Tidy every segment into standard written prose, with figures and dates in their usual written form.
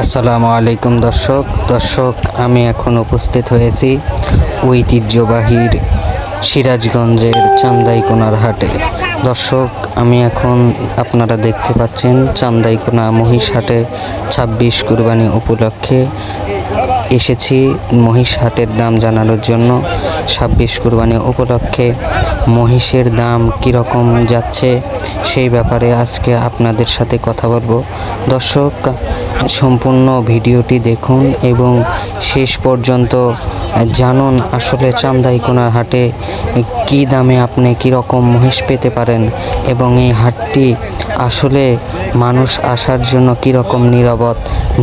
আসসালামু আলাইকুম দর্শক আমি এখন উপস্থিত হয়েছি ঐতিহ্যবাহীর সিরাজগঞ্জের চান্দাইকোনার হাটে। দর্শক আমি এখন আপনারা দেখতে পাচ্ছেন চান্দাইকোনা মহিষ হাটে ২৬ কুরবানি উপলক্ষে এসেছি মহিষ হাটের দাম জানানোর জন্য। ২৬ কুরবানি উপলক্ষে মহিষের দাম কীরকম যাচ্ছে সেই ব্যাপারে আজকে আপনাদের সাথে কথা বলবো। দর্শক সম্পূর্ণ ভিডিওটি দেখুন এবং শেষ পর্যন্ত জানুন আসলে চান্দাইকোনার হাটে কী দামে আপনি কীরকম মহিষ পেতে পারেন এবং এই হাটটি আসলে মানুষ আসার জন্য কীরকম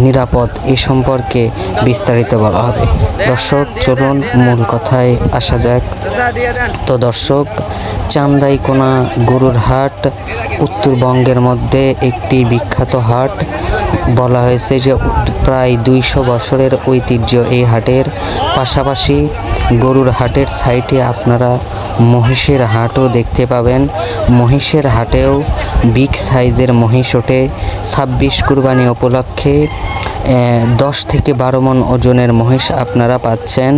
নিরাপদ এ সম্পর্কে বিস্তারিত বলা হবে। দর্শক চলুন মূল কথায় আসা যাক। তো দর্শক, চান্দাইকোনা গরুর হাট উত্তরবঙ্গের মধ্যে একটি বিখ্যাত হাট। বলা হয়েছে যে প্রায় ২০০ বছরের ঐতিহ্য এই হাটের। পাশাপাশি গরুর হাটের সাইটে আপনারা মহিষের হাটও দেখতে পাবেন। মহিষের হাটেও বিগ সাইজের মহিষ ওঠে। ২৬ কুরবানি উপলক্ষে ১০ থেকে ১২ মণ ওজনের মহিষ আপনারা পাচ্ছেন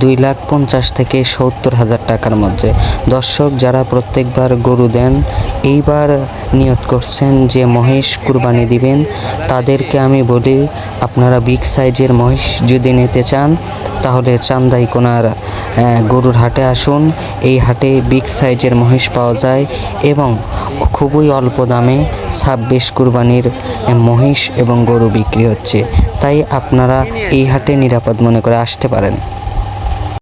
২,৫০,০০০ থেকে ৭০,০০০ টাকার মধ্যে। দর্শক যারা প্রত্যেকবার গরু দেন, এইবার নিয়ত করছেন যে মহিষ কুরবানি দিবেন, তাদেরকে আমি বলি আপনারা বিগ সাইজের মহিষ যদি নিতে চান তাহলে চান্দাইকোনার গরুর হাটে আসুন। এই হাটে বিগ সাইজের মহিষ পাওয়া যায় এবং খুবই অল্প দামে ২৬ কুরবানির মহিষ এবং গরু বিক্রি হচ্ছে। তাই আপনারা এই হাটে নিরাপদ মনে করে আসতে পারেন।